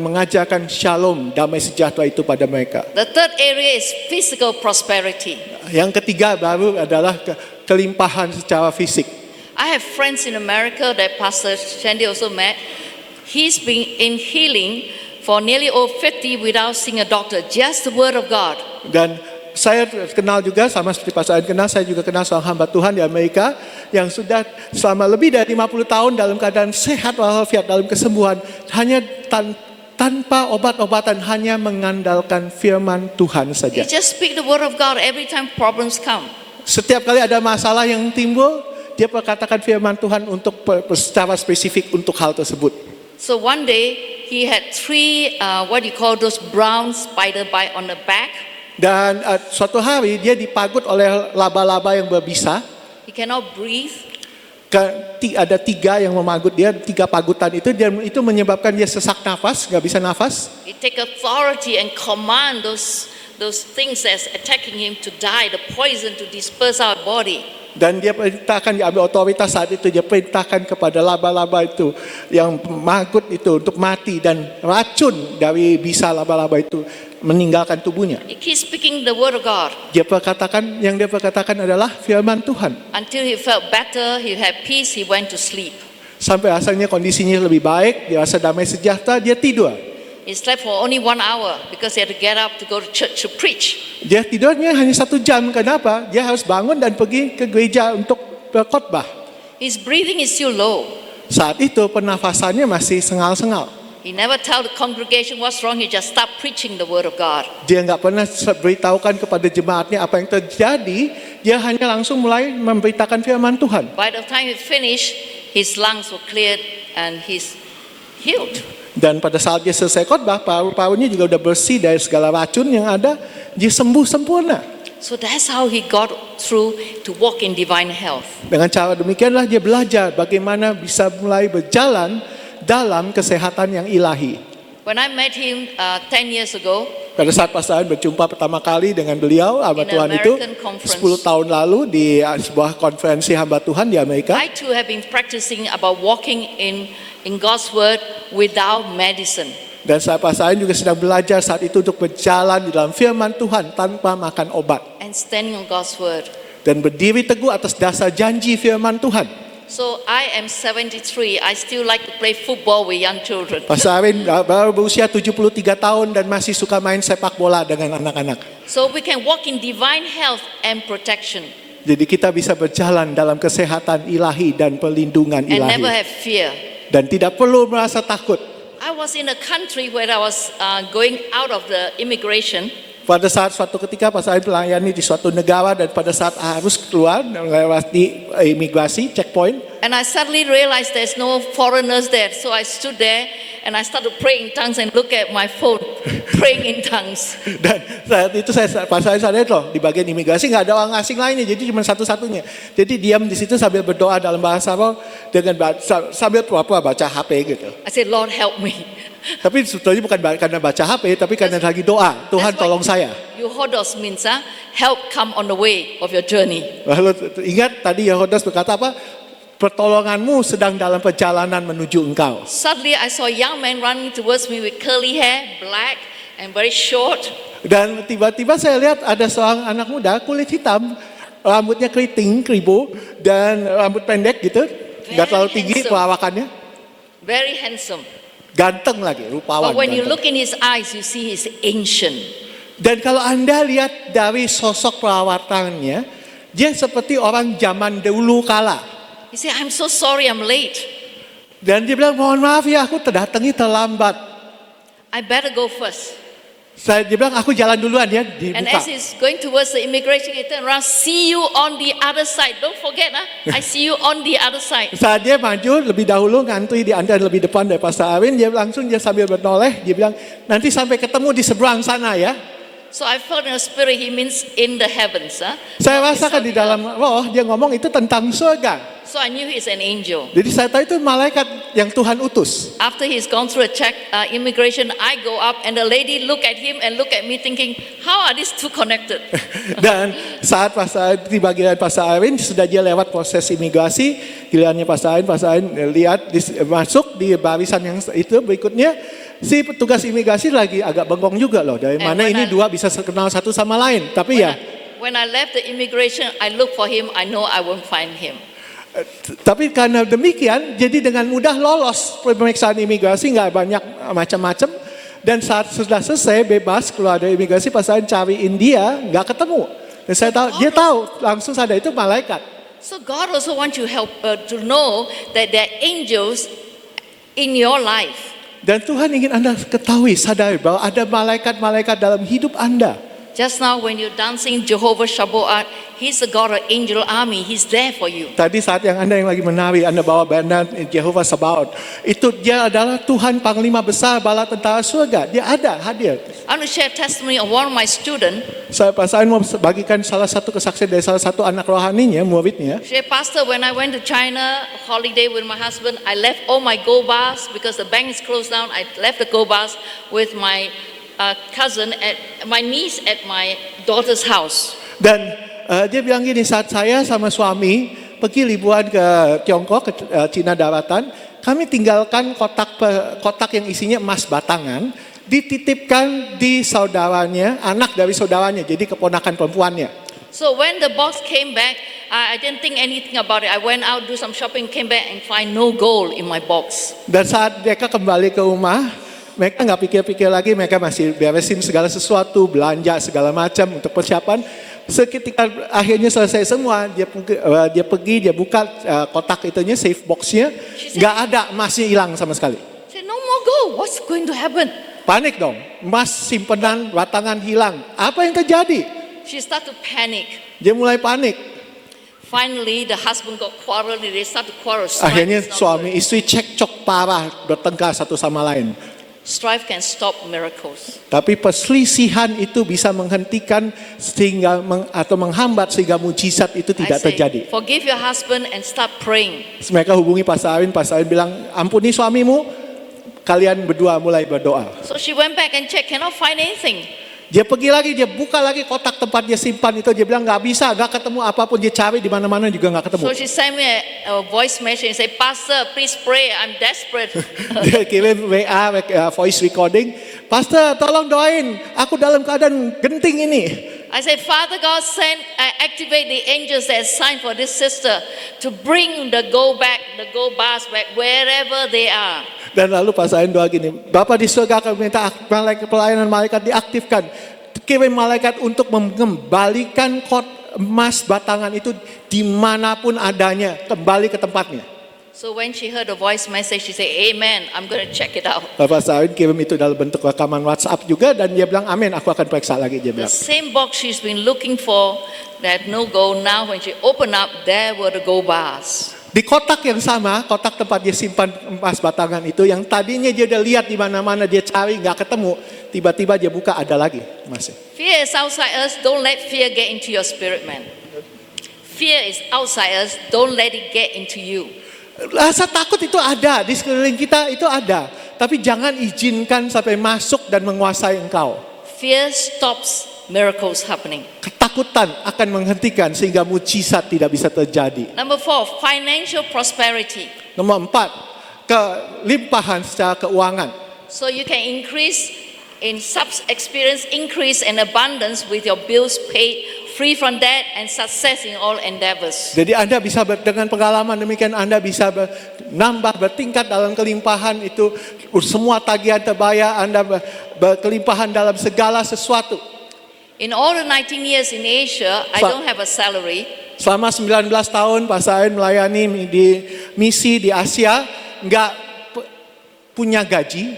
mengajarkan shalom, damai sejahtera itu pada mereka. The third area is physical prosperity. Yang ketiga baru adalah kelimpahan secara fisik. I have friends in America that Pastor Shandy also met. He's been in healing for nearly over 50 without seeing a doctor, just the word of God. Dan saya kenal juga, sama seperti Pak Sa'id kenal, saya juga kenal seorang hamba Tuhan di Amerika yang sudah selama lebih dari 50 tahun dalam keadaan sehat walafiat, dalam kesembuhan, hanya tanpa obat-obatan, hanya mengandalkan firman Tuhan You saja. just speak the word of God every time problems come. Setiap kali ada masalah yang timbul, dia perkatakan firman Tuhan untuk secara spesifik untuk hal tersebut. So one day he had three, what you call those brown spider bite on the back. Dan suatu hari dia dipagut oleh laba-laba yang berbisa. He cannot breathe. Ada 3 yang memagut dia, 3 pagutan itu, dan itu menyebabkan dia sesak nafas, nggak bisa nafas. He take authority and command those things that's attacking him to die, the poison to disperse our body. Dan dia perintahkan, diambil otoritas saat itu, dia perintahkan kepada laba-laba itu yang magut itu untuk mati, dan racun dari bisa laba-laba itu meninggalkan tubuhnya. He keeps speaking the word of God Dia perkatakan adalah firman Tuhan. until he felt better, he had peace, he went to sleep. Sampai asalnya kondisinya lebih baik, dia rasa damai sejahtera, dia tidur. He slept for only 1 hour because he had to get up to go to church to preach. Dia tidurnya hanya 1 jam. Kenapa? Dia harus bangun dan pergi ke gereja untuk berkhotbah. His breathing is still low. Saat itu pernafasannya masih sengal-sengal. He never tell the congregation what's wrong. He just start preaching the word of God. Dia nggak pernah beritahukan kepada jemaatnya apa yang terjadi. Dia hanya langsung mulai memberitakan firman Tuhan. By the time he finished, his lungs were cleared and he's healed. Dan pada saat dia selesai khotbah, paru-parunya juga udah bersih dari segala racun yang ada. Dia sembuh sempurna. So that's how he got through to walk in divine health. Dengan cara demikianlah dia belajar bagaimana bisa mulai berjalan dalam kesehatan yang ilahi. When I met him 10 years ago, Pada saat Pastor berjumpa pertama kali dengan beliau, hamba In Tuhan itu, American conference. 10 tahun lalu di sebuah konferensi hamba Tuhan di Amerika. I too have been practicing about walking in God's word without medicine. Dan saya Pastor juga sedang belajar saat itu untuk berjalan di dalam firman Tuhan tanpa makan obat. And standing on God's word. Dan berdiri teguh atas dasar janji firman Tuhan. So I am 73. I still like to play football with young children. Pastor Awin baru berusia 73 tahun dan masih suka main sepak bola dengan anak-anak. So we can walk in divine health and protection Jadi kita bisa berjalan dalam kesehatan ilahi dan perlindungan and never ilahi. have fear. Dan tidak perlu merasa takut. I was in a country where I was going out of the immigration. Pada saat suatu ketika pas saya melayani di suatu negara dan pada saat harus keluar melewati imigrasi checkpoint, And I suddenly realized there's no foreigners there. So I stood there and I started praying in tongues and look at my phone, praying in tongues. dan saat itu pas saya sadar loh di bagian imigrasi nggak ada orang asing lainnya, jadi cuma satu-satunya. Jadi diam di situ sambil berdoa dalam bahasa roh dengan sambil pura-pura baca HP gitu. I said, Lord, help me. Tapi sebetulnya bukan karena baca HP, tapi karena lagi doa. Tuhan That's why tolong saya. Yohodos means help come on the way of your journey. Lalu ingat tadi Yehudas berkata apa? Pertolonganmu sedang dalam perjalanan menuju engkau. Suddenly I saw a young man running towards me with curly hair, black and very short. Dan tiba-tiba saya lihat ada seorang anak muda kulit hitam, rambutnya keriting, keribu, dan rambut pendek gitu, nggak terlalu tinggi handsome. perawakannya, Very handsome. ganteng lagi, rupawan. But when you ganteng. look in his eyes, you see he's ancient. Dan kalau Anda lihat dari sosok perawakannya, dia seperti orang zaman dulu kala. He said, I'm so sorry I'm late. Dan dia bilang, mohon maaf ya aku datangnya terlambat. I better go first. Dia bilang, aku jalan duluan ya, And as dibuka. he's going towards the immigration, he turned around, see you on the other side. Don't forget, I see you on the other side. Saat dia maju lebih dahulu, ngantui di Anda lebih depan dari Pastor Awin, dia sambil bernoleh, dia bilang, nanti sampai ketemu di seberang sana ya. So I felt in the spirit, he means in the heavens. Saya rasakan di dalam roh, dia ngomong itu tentang surga. So I knew he's an angel. Jadi saya tahu itu malaikat yang Tuhan utus. After he's gone through a check immigration, I go up and the lady look at him and look at me thinking, how are these two connected? Dan saat di bagian Pastor Awin sudah dia lewat proses imigrasi, gilirannya Pastor Awin lihat masuk di barisan yang itu berikutnya, si petugas imigrasi lagi agak bengong juga loh. Dari And mana when ini dua bisa kenal satu sama lain. Tapi ya, When I left the immigration, I look for him. I know I won't find him. tapi karena demikian, jadi dengan mudah lolos pemeriksaan imigrasi, nggak banyak macam-macam. Dan saat sudah selesai bebas keluar dari imigrasi, pas saya cariin dia nggak ketemu. Dan saya tahu, dia tahu langsung sadar itu malaikat. So God also wants you to know that there are angels in your life. Dan Tuhan ingin Anda ketahui, sadari bahwa ada malaikat-malaikat dalam hidup Anda. Just now when you're dancing Jehovah Shabbat, He's the God of angel army. He's there for you. Tadi saat Anda yang lagi menari, Anda bawa banda Jehovah Sabaoth. Itu dia adalah Tuhan Panglima Besar Bala Tentara Surga. Dia ada, hadir. I want to share testimony of one of my students. Saya mau bagikan salah satu kesaksian dari salah satu anak rohaninya, muridnya. She said, Pastor, when I went to China holiday with my husband, I left all my gold bars because the bank is closed down. I left the gold bars with my my niece at my daughter's house. Dan dia bilang gini, saat saya sama suami pergi liburan ke Tiongkok, ke Cina daratan, kami tinggalkan kotak yang isinya emas batangan, dititipkan di saudaranya, anak dari saudaranya, jadi keponakan perempuannya. So when the box came back, I didn't think anything about it. I went out, do some shopping, came back and find no gold in my box. Dan saat mereka kembali ke rumah, mereka nggak pikir-pikir lagi, mereka masih beresin segala sesuatu, belanja segala macam untuk persiapan. Seketika akhirnya selesai semua, dia pergi, dia buka kotak itunya, safe boxnya, nggak ada, emasnya hilang sama sekali. She said, no more gold. What's going to happen? Panik dong, emas simpenan batangan hilang. Apa yang terjadi? She started to panic. Dia mulai panik. Finally, the husband got quarreled. They started to quarrel. Akhirnya suami istri cekcok parah, bertengkar satu sama lain. Strife can stop miracles. Tapi perselisihan itu bisa menghentikan sehingga atau menghambat sehingga mujizat itu tidak terjadi. Forgive your husband and start praying. Mereka hubungi Pastor Awin bilang, ampuni suamimu, kalian berdua mulai berdoa. So she went back and checked, cannot find anything. Dia pergi lagi, dia buka lagi kotak tempat dia simpan itu, dia bilang nggak bisa, nggak ketemu apapun, dia cari di mana-mana juga nggak ketemu. So she sent me a voice message and said, Pastor, please pray, I'm desperate. Dia kirim WA voice recording, Pastor tolong doain, aku dalam keadaan genting ini. I say, Father God, activate the angels that assigned for this sister to bring the gold bars back wherever they are. Dan lalu Pak Sain doa gini, Bapa di surga kami minta pelayanan malaikat diaktifkan. Kirim malaikat untuk mengembalikan emas batangan itu dimanapun adanya, kembali ke tempatnya. So when she heard the voice message, she said, Amen, I'm going to check it out. Bapak Sain kirim itu dalam bentuk rekaman WhatsApp juga dan dia bilang, amin, aku akan periksa lagi. Dia The bilang. same box she's been looking for, that no gold, now when she opened up, there were the gold bars. Di kotak yang sama, kotak tempat dia simpan emas batangan itu, yang tadinya dia udah lihat di mana-mana dia cari nggak ketemu, tiba-tiba dia buka ada lagi masih. Fear is outside us, don't let fear get into your spirit, man. Fear is outside us, don't let it get into you. Rasa takut itu ada di sekeliling kita, itu ada, tapi jangan izinkan sampai masuk dan menguasai engkau. Fear stops miracles happening. Ketakutan akan menghentikan sehingga mujizat tidak bisa terjadi. Number 4, financial prosperity. Nomor 4, kelimpahan secara keuangan. So you can experience increase and abundance with your bills paid, free from debt and success in all endeavors. Jadi Anda bisa dengan pengalaman demikian Anda bisa bertingkat dalam kelimpahan itu, semua tagihan terbayar, Anda berkelimpahan dalam segala sesuatu. In all the 19 years in Asia, I don't have a salary. Selama 19 tahun Pak Sain melayani di misi di Asia, nggak punya gaji.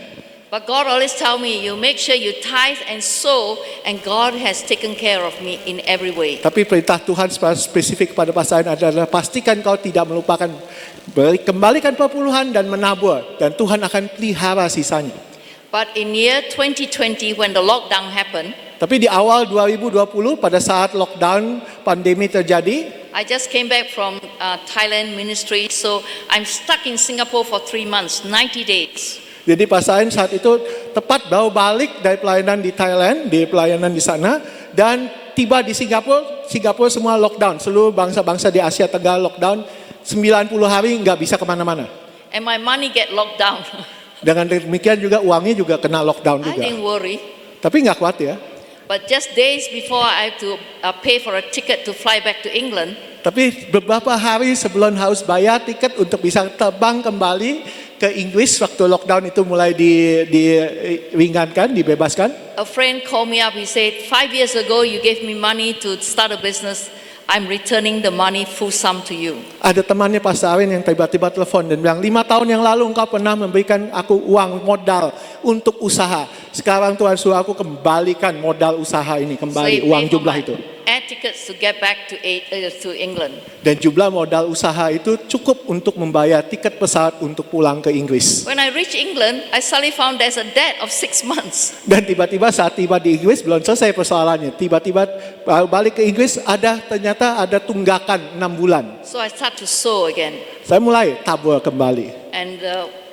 But God always tell me, you make sure you tithe and sow, and God has taken care of me in every way. Tapi perintah Tuhan spesifik kepada Pak Sain adalah pastikan kau tidak melupakan, kembalikan perpuluhan dan menabur, dan Tuhan akan pelihara sisanya. But in year 2020 when the lockdown happened, tapi di awal 2020 pada saat lockdown pandemi terjadi, I just came back from Thailand ministry, so I'm stuck in Singapore for 3 months, 90 days. Jadi Pak Sain saat itu tepat baru balik dari pelayanan di Thailand, di pelayanan di sana, dan tiba di Singapura semua lockdown, seluruh bangsa-bangsa di Asia Tenggara lockdown, 90 hari nggak bisa kemana-mana. And my money get locked down. Dengan demikian juga uangnya juga kena lockdown I juga. didn't worry. Tapi nggak khawatir. But just days before I have to pay for a ticket to fly back to England. Tapi beberapa hari sebelum harus bayar tiket untuk bisa terbang kembali ke Inggris waktu lockdown itu mulai diringankan, dibebaskan. A friend called me up, he said, 5 years ago you gave me money to start a business, I'm returning the money full sum to you. Ada temannya Pak Sain yang tiba-tiba telepon dan bilang, 5 tahun yang lalu engkau pernah memberikan aku uang modal untuk usaha. Sekarang Tuhan suruh aku kembalikan modal usaha ini, kembali uang jumlah itu. Air tickets to get back to England. Dan jumlah modal usaha itu cukup untuk membayar tiket pesawat untuk pulang ke Inggris. When I reached England, I suddenly found there's a debt of 6 months. Dan tiba-tiba saat tiba di Inggris belum selesai persoalannya. Tiba-tiba balik ke Inggris ternyata ada tunggakan 6 bulan. So I start to sow again. Saya mulai tabur kembali. And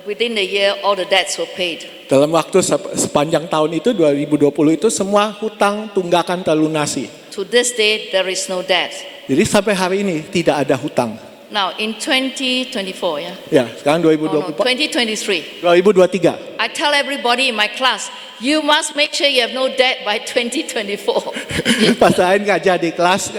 within the year, all the debts were paid. Dalam waktu sepanjang tahun itu 2020 itu semua hutang tunggakan terlunasi. To this day, there is no debt. Jadi sampai hari ini tidak ada hutang. Now in 2024, yeah? Ya, sekarang 2024. 2023. 2023. I tell everybody in my class, you must make sure you have no debt by 2024. Pas saya ngajar di kelas,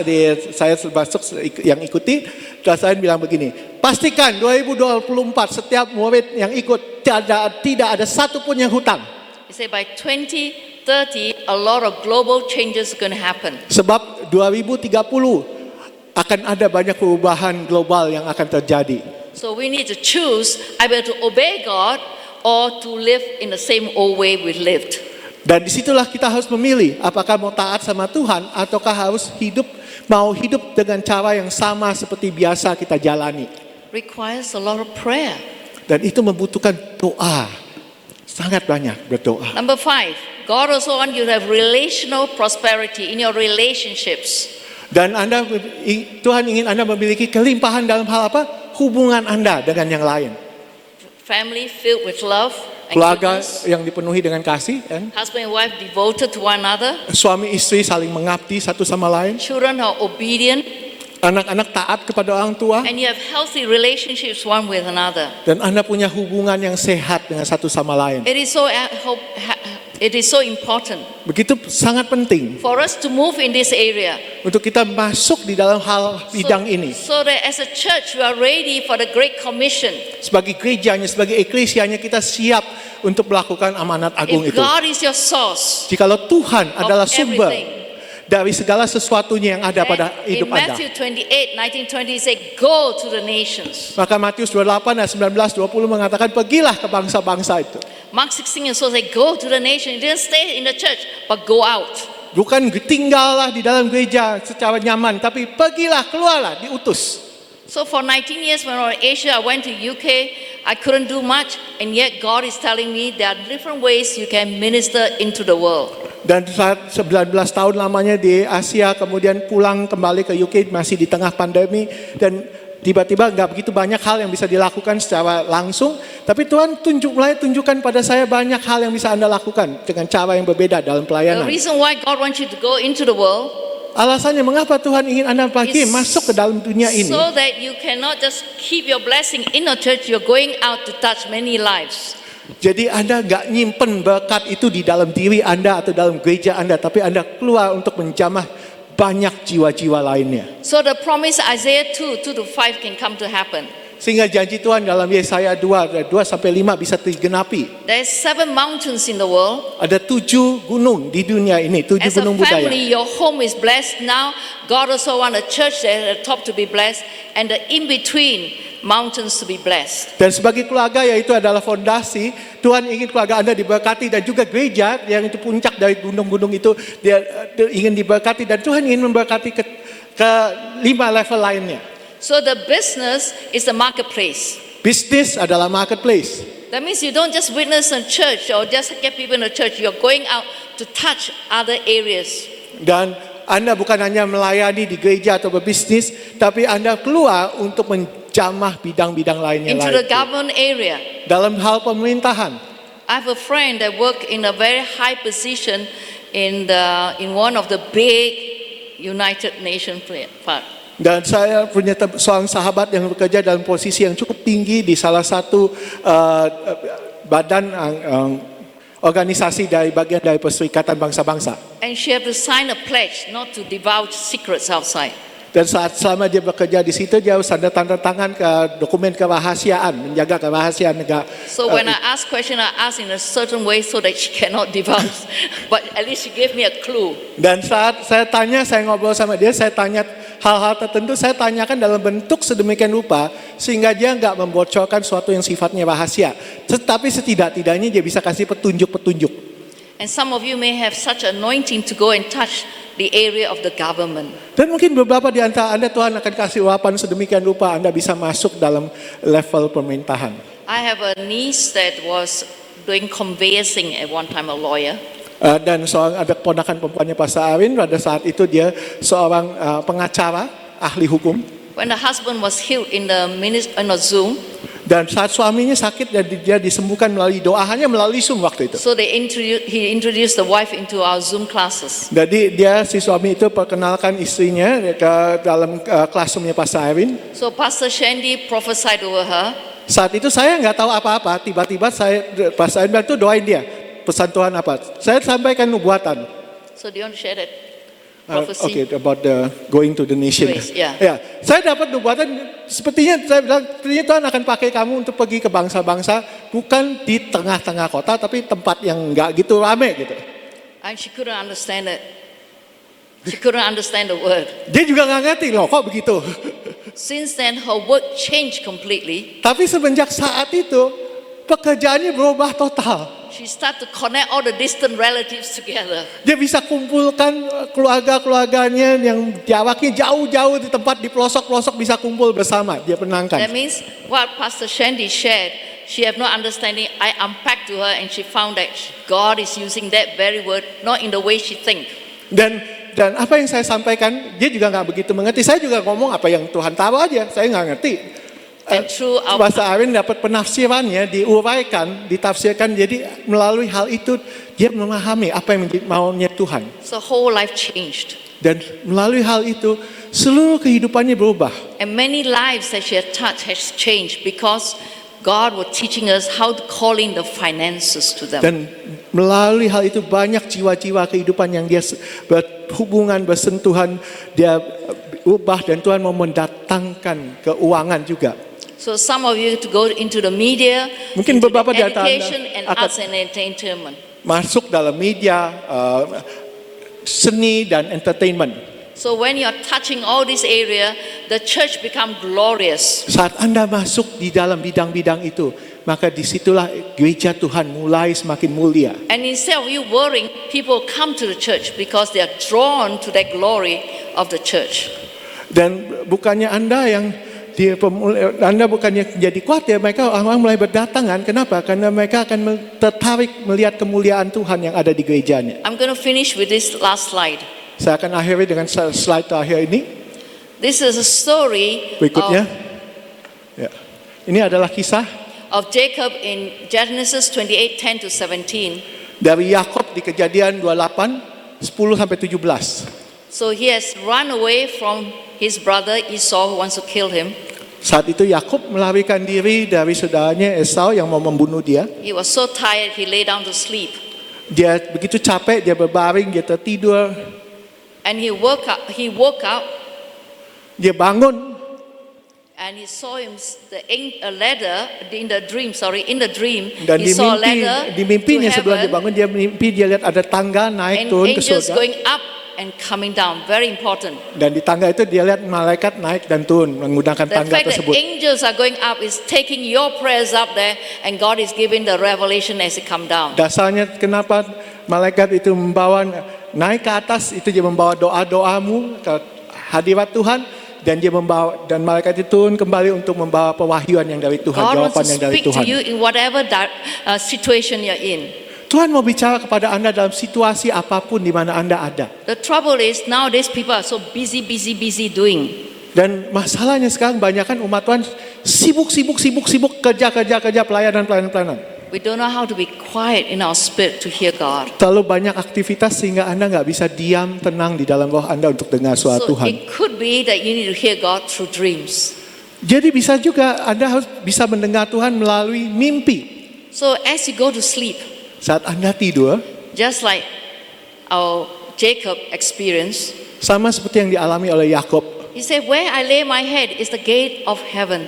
saya termasuk yang ikuti, kelas saya bilang begini, pastikan 2024 setiap murid yang ikut tidak ada satu pun yang hutang. He said by 2030, a lot of global changes are going to happen. Sebab 2030 akan ada banyak perubahan global yang akan terjadi. So we need to choose either to obey God or to live in the same old way we lived. Dan disitulah kita harus memilih apakah mau taat sama Tuhan ataukah harus mau hidup dengan cara yang sama seperti biasa kita jalani. Requires a lot of prayer. Dan itu membutuhkan doa. Sangat banyak berdoa. Number 5, God also wants you to have relational prosperity in your relationships. Dan Tuhan ingin Anda memiliki kelimpahan dalam hal apa? Hubungan Anda dengan yang lain. Family filled with love and Keluarga goodness. yang dipenuhi dengan kasih. Husband and wife devoted to one another. Suami istri saling mengabdi satu sama lain. Children are obedient. Anak-anak taat kepada orang tua. And you have healthy relationships one with another. Dan Anda punya hubungan yang sehat dengan satu sama lain. It is so It is so important Begitu sangat penting for us to move in this area. untuk kita masuk di dalam hal bidang ini. So that as a church we are ready for the Great Commission. Sebagai gerejanya, sebagai eklesianya kita siap untuk melakukan amanat agung If itu. God is your source Jikalau Tuhan adalah sumber everything. dari segala sesuatunya yang ada pada then in hidup Anda. Matthew 28, 19, 20 say, go to the nations. Maka Matius 28 ayat 19, 20 mengatakan pergilah ke bangsa-bangsa itu. Mark 16 also say, go to the nations. You didn't stay in the church, but go out. Bukan tinggallah di dalam gereja secara nyaman, tapi pergilah, keluarlah, diutus. So for 19 years when I was in Asia, I went to UK. I couldn't do much, and yet God is telling me there are different ways you can minister into the world. Dan saat 19 tahun lamanya di Asia, kemudian pulang kembali ke UK masih di tengah pandemi, dan tiba-tiba nggak begitu banyak hal yang bisa dilakukan secara langsung, tapi Tuhan mulai tunjukkan pada saya banyak hal yang bisa Anda lakukan dengan cara yang berbeda dalam The pelayanan. reason why God wants you to go into the world Alasannya mengapa Tuhan ingin Anda pergi masuk ke dalam dunia ini, so that you cannot just keep your blessing in the church. You're going out to touch many lives. jadi Anda nggak nyimpen berkat itu di dalam diri Anda atau dalam gereja Anda, tapi Anda keluar untuk menjamah banyak jiwa-jiwa lainnya. So the promise Isaiah 2:2-5 can come to happen. Sehingga janji Tuhan dalam Yesaya 2 sampai 5 bisa digenapi. There's 7 mountains in the world. Ada 7 gunung di dunia ini, 7 As a gunung budaya. family, your home is blessed now. God also want a church at the top to be blessed, and the in-between mountains to be blessed. Dan sebagai keluarga, yaitu adalah fondasi, Tuhan ingin keluarga Anda diberkati, dan juga gereja yang itu puncak dari gunung-gunung itu dia ingin diberkati, dan Tuhan ingin memberkati ke 5 level lainnya. So the business is the marketplace. Bisnis adalah marketplace. That means you don't just witness in church or just get people in the church. You're going out to touch other areas. Dan Anda bukan hanya melayani di gereja atau berbisnis, tapi Anda keluar untuk menjamah bidang-bidang lainnya Into the government area. dalam hal pemerintahan. I have a friend that work in a very high position in one of the big United Nations part. Dan saya punya seorang sahabat yang bekerja dalam posisi yang cukup tinggi di salah satu badan organisasi dari bagian dari Perserikatan Bangsa-Bangsa. And she have to sign a pledge not to divulge secrets outside. Dan selama dia bekerja di situ, dia harus tanda tangan ke dokumen kerahasiaan, menjaga kerahasiaan negara. So when I ask question, I ask in a certain way so that she cannot divulge. But at least she gave me a clue. Dan saat saya ngobrol sama dia, saya tanya hal-hal tertentu, saya tanyakan dalam bentuk sedemikian rupa sehingga dia nggak membocorkan sesuatu yang sifatnya rahasia. Tetapi setidak-tidaknya dia bisa kasih petunjuk-petunjuk. And some of you may have such anointing to go and touch the area of the government. Dan mungkin beberapa di antara Anda Tuhan akan kasih urapan sedemikian rupa Anda bisa masuk dalam level pemerintahan. I have a niece that was doing conveyancing at one time, a lawyer. Dan ada keponakan perempuannya Pastor Arwin, pada saat itu dia seorang pengacara, ahli hukum. When the husband was healed in the Zoom, dan saat suaminya sakit dan dia disembuhkan melalui doa, hanya melalui Zoom waktu itu. so he introduced the wife into our Zoom classes. Jadi si suami itu perkenalkan istrinya ke dalam kelas Zoomnya Pastor Arwin. So Pastor Shandy prophesied over her. Saat itu saya nggak tahu apa-apa, tiba-tiba Pastor Arwin bilang tuh doain dia. Pesan Tuhan apa? Saya sampaikan nubuatan. So do you want to share that prophecy? Okay, about the going to the nation. Yeah. Ya, saya dapat nubuatan. Sepertinya saya bilang, sepertinya Tuhan akan pakai kamu untuk pergi ke bangsa-bangsa, bukan di tengah-tengah kota, tapi tempat yang nggak gitu rame gitu. And she couldn't understand it. She couldn't understand the word. Dia juga nggak ngerti loh, kok begitu. Since then, her work changed completely. Tapi semenjak saat itu, pekerjaannya berubah total. She started to connect all the distant relatives together. Dia bisa kumpulkan keluarga-keluarganya yang jaraknya jauh-jauh di tempat di pelosok-pelosok bisa kumpul bersama. Dia menangkan. That means what Pastor Shandy shared, she have no understanding. I unpacked to her and she found that God is using that very word not in the way she think. Dan apa yang saya sampaikan, dia juga nggak begitu mengerti. Saya juga ngomong apa yang Tuhan tahu aja. Saya nggak ngerti. And through our Pastor Arwin dapat penafsirannya, diuraikan, ditafsirkan. Jadi melalui hal itu dia memahami apa yang maunya Tuhan. so whole life changed. Dan melalui hal itu seluruh kehidupannya berubah. And many lives that she had touched has changed because God was teaching us how to call in the finances to them. Dan melalui hal itu banyak jiwa-jiwa kehidupan yang dia berhubungan, bersentuhan, dia ubah dan Tuhan mau mendatangkan keuangan juga. So some of you to go into the media, Mungkin into beberapa the di antara education and akan arts and entertainment. masuk dalam media, seni dan entertainment. So when you are touching all this area, the church become glorious. Saat Anda masuk di dalam bidang-bidang itu, maka disitulah gereja Tuhan mulai semakin mulia. And instead of you worrying, people come to the church because they are drawn to that glory of the church. Dan bukannya Anda bukannya jadi khawatir, mereka orang mulai berdatangan. Kenapa? Karena mereka akan tertarik melihat kemuliaan Tuhan yang ada di gerejanya. I'm going to finish with this last slide. Saya akan akhiri dengan slide terakhir ini. This is a story Berikutnya. Ya. Ini adalah kisah of Jacob in Genesis 28:10 to 17. dari Yakub di Kejadian 28 10 sampai 17. So he has run away from his brother Esau who wants to kill him. Saat itu Yakub melarikan diri dari saudaranya Esau yang mau membunuh dia. He was so tired he lay down to sleep. Dia begitu capek, dia berbaring, dia tertidur. And he woke up Dia bangun and he saw a ladder in the dream. dan He saw a di ladder mimpinya to sebelum dia heaven bangun dia lihat ada tangga naik and turun ke angels surga. going up and coming down. Very important. Dan di tangga itu dia lihat malaikat naik dan turun menggunakan The tangga fact that tersebut. angels are going up is taking your prayers up there and God is giving the revelation as it come down. Dasarnya kenapa malaikat itu membawa naik ke atas, itu dia membawa doa-doamu ke hadirat Tuhan, dan dia membawa, dan malaikat itu turun kembali untuk membawa pewahyuan yang dari Tuhan, God wants jawaban to yang dari speak to Tuhan. you in whatever situation you're in. Tuhan mau bicara kepada Anda dalam situasi apapun di mana Anda ada. The trouble is nowadays people are so busy doing. Dan masalahnya sekarang banyakkan umat Tuhan sibuk kerja pelayanan. We don't know how to be quiet in our spirit to hear God. Terlalu banyak aktivitas sehingga Anda nggak bisa diam tenang di dalam roh Anda untuk dengar suara So Tuhan. it could be that you need to hear God through dreams. Jadi bisa juga Anda harus bisa mendengar Tuhan melalui mimpi. So as you go to sleep, Saat Anda tidur, just like our Jacob experience, sama seperti yang dialami oleh Yakub. he said, where I lay my head is the gate of heaven.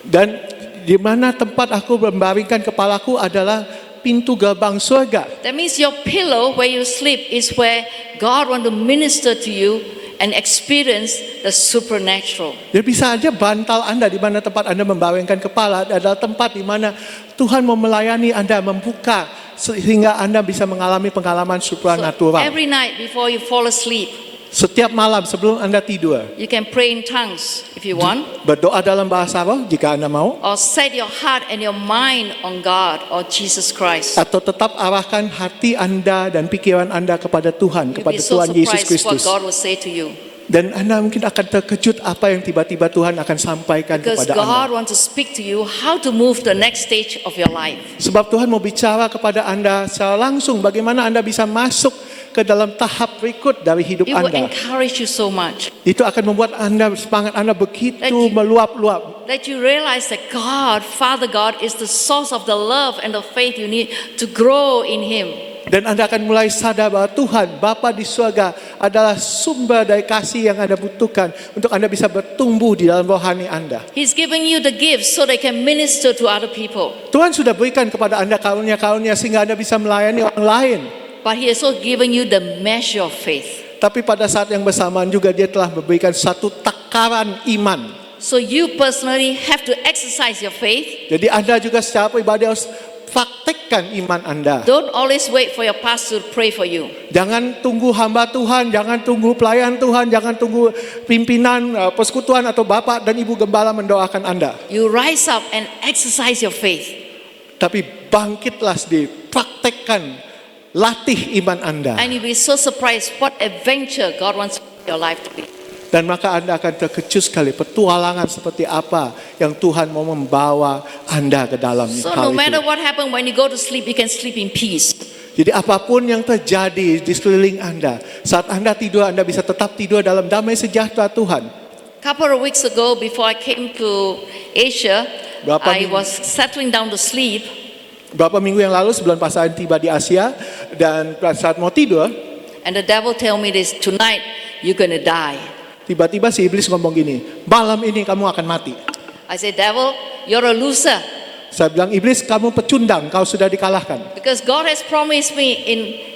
Dan di mana tempat aku membaringkan kepalaku adalah pintu gerbang surga. That means your pillow where you sleep is where God want to minister to you and experience the supernatural. Jadi bisa aja bantal Anda di mana tempat Anda membaringkan kepala adalah tempat di mana Tuhan mau melayani Anda, membuka sehingga Anda bisa mengalami pengalaman So supranatural. every night before you fall asleep, Setiap malam sebelum Anda tidur, you can pray in tongues if you want, berdoa dalam bahasa roh jika Anda mau, or set your heart and your mind on God or Jesus Christ. atau tetap arahkan hati Anda dan pikiran Anda kepada Tuhan, You'll kepada be so Tuhan Yesus surprised what Kristus. God will say to you. Dan Anda mungkin akan terkejut apa yang tiba-tiba Tuhan akan sampaikan Because kepada Anda. God wants to speak to you how to move the next stage of your life. Sebab Tuhan mau bicara kepada Anda secara langsung bagaimana Anda bisa masuk ke dalam tahap berikut dari hidup It will Anda. encourage you so much. Itu akan membuat Anda, semangat Anda begitu That you- meluap-luap. That you realize that God, Father God, is the source of the love and the faith you need to grow in Him. Dan Anda akan mulai sadar bahwa Tuhan, Bapa di surga adalah sumber dari kasih yang Anda butuhkan untuk Anda bisa bertumbuh di dalam rohani Anda. He's giving you the gifts so they can minister to other people. Tuhan sudah berikan kepada Anda karunia-karunia sehingga Anda bisa melayani orang lain. But He has also given you the measure of faith. Tapi pada saat yang bersamaan juga Dia telah memberikan satu takaran iman. So you personally have to exercise your faith. Jadi Anda juga secara pribadi harus praktekkan iman Anda. Don't always wait for your pastor to pray for you. Jangan tunggu hamba Tuhan, jangan tunggu pelayan Tuhan, jangan tunggu pimpinan persekutuan atau bapak dan ibu gembala mendoakan Anda. You rise up and exercise your faith. Tapi bangkitlah sendiri, praktekkan, latih iman Anda. And you'll be so surprised what adventure God wants your life to be. Dan maka Anda akan terkejut sekali petualangan seperti apa yang Tuhan mau membawa Anda ke dalam So hal no matter itu. what happens when you go to sleep, you can sleep in peace. Jadi apapun yang terjadi di sekeliling Anda, saat Anda tidur Anda bisa tetap tidur dalam damai sejahtera Tuhan. couple of weeks ago, before I came to Asia, Berapa I minggu- was settling down to sleep, Beberapa minggu yang lalu sebelum pasangan tiba di Asia dan pada saat mau tidur, and the devil tell me this: tonight you're gonna die. tiba-tiba si iblis ngomong gini, malam ini kamu akan mati. I said, devil, you're a loser, Saya bilang, iblis kamu pecundang, kau sudah dikalahkan. because God has promised me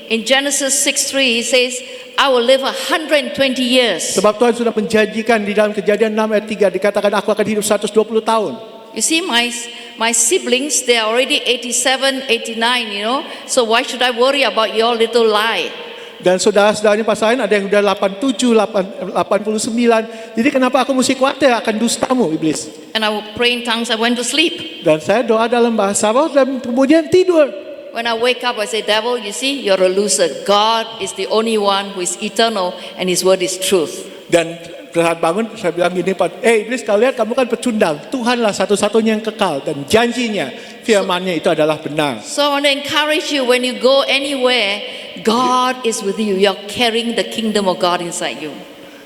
in Genesis 6:3. He says, I will live 120 years. Sebab Tuhan sudah menjanjikan di dalam Kejadian 6 ayat 3 dikatakan aku akan hidup 120 tahun. You see, my siblings, they are already 87, 89, you know. So why should I worry about your little lie? Dan saudara-saudaranya pasangan ada yang udah 87, 89. Jadi kenapa aku mesti khawatir akan dustamu iblis? And I would pray in tongues. I went to sleep. Dan saya doa dalam bahasa roh dan kemudian tidur. When I wake up, I say, devil, you see, you're a loser. God is the only one who is eternal, and His word is truth. Dan saat bangun saya bilang gini, iblis kau lihat kamu kan pecundang. Tuhanlah satu-satunya yang kekal dan janjinya, firman-Nya itu adalah benar. So I want to encourage you, when you go anywhere, God is with you. You're carrying the kingdom of God inside you.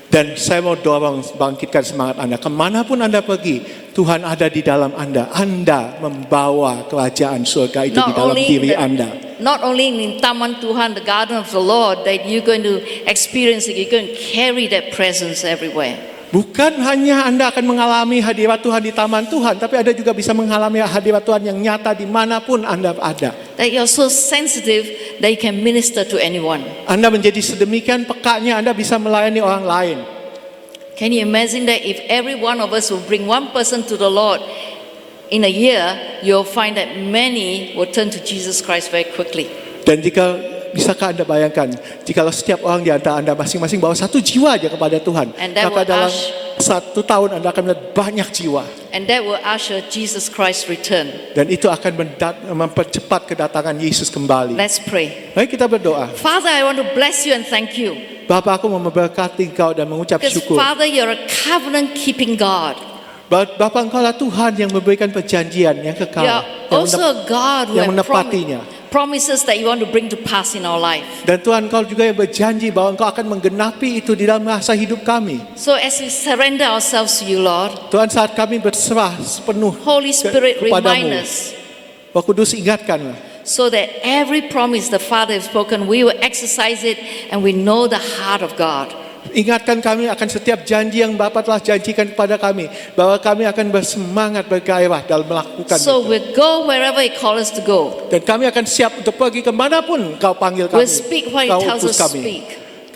Dan saya mau dorong bangkitkan semangat Anda. Kemanapun Anda pergi, Tuhan ada di dalam Anda. Anda membawa kerajaan surga itu di dalam diri Anda. Not only in Taman Tuhan, the garden of the Lord, that you're going to experience it, you're going to carry that presence everywhere. Bukan hanya Anda akan mengalami hadirat Tuhan di taman Tuhan, tapi Anda juga bisa mengalami hadirat Tuhan yang nyata dimanapun Anda ada. That you're so sensitive that you can minister to anyone. Anda menjadi sedemikian pekanya, Anda bisa melayani orang lain. Can you imagine that if every one of us will bring one person to the Lord in a year, you'll find that many will turn to Jesus Christ very quickly. Dan bisakah Anda bayangkan, jika setiap orang di antara Anda masing-masing bawa satu jiwa aja kepada Tuhan, And that maka will dalam usher- 1 tahun Anda akan melihat banyak jiwa. And that will usher Jesus Christ's return. Dan itu akan mempercepat kedatangan Yesus kembali. Let's pray. Mari kita berdoa. Father, I want to bless you and thank you. Bapa, aku mau memberkati Engkau dan mengucap Because syukur. Father, you're a covenant-keeping God. Bapa, Engkau lah Tuhan yang memberikan perjanjian yang kekal, You're also a God who yang has menepatinya. promises that you want to bring to pass in our life. Dan Tuhan, Engkau juga yang berjanji bahwa Engkau akan menggenapi itu di dalam masa hidup kami. So as we surrender ourselves to you, Lord, Tuhan, saat kami berserah sepenuh Holy Spirit, remind kepadamu, us Roh Kudus ingatkanlah, so that every promise the Father has spoken, we will exercise it and we know the heart of God. ingatkan kami akan setiap janji yang Bapa telah janjikan kepada kami, bahwa kami akan bersemangat bergairah dalam melakukan So itu. we'll go wherever He calls us to go. Dan kami akan siap untuk pergi kemanapun Kau panggil We'll kami, speak what He Kau tells utus us to kami. speak.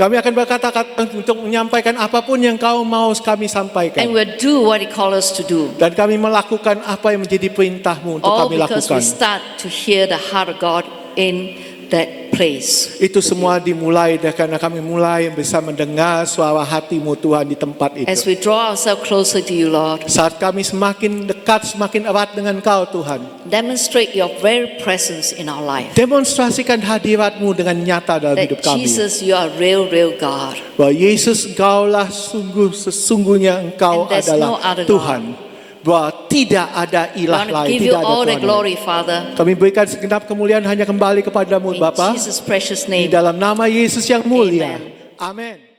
Kami akan berkata-kata untuk menyampaikan apapun yang Kau mau kami sampaikan. And we'll do what He calls us to do. Dan kami melakukan apa yang menjadi perintah-Mu untuk All kami because we lakukan. start to hear the heart of God in that place. Itu semua dimulai karena kami mulai bisa mendengar suara hati-Mu Tuhan di tempat As itu. we draw ourselves closer to you, Lord, Saat kami semakin dekat, semakin erat dengan Kau Tuhan, demonstrate your very presence in our life. demonstrasikan hadirat-Mu dengan nyata dalam hidup That kami. Jesus, you are real God. Bahwa Yesus, Engkaulah sesungguhnya Engkau And there's no adalah other Tuhan. Bahwa tidak ada I ilah want to lain, give you tidak ada all the Tuhan lain. glory, Father, Kami berikan segenap kemuliaan hanya kembali kepadamu in Bapa, Jesus' precious di name. dalam nama Yesus yang mulia. Amen. Amin.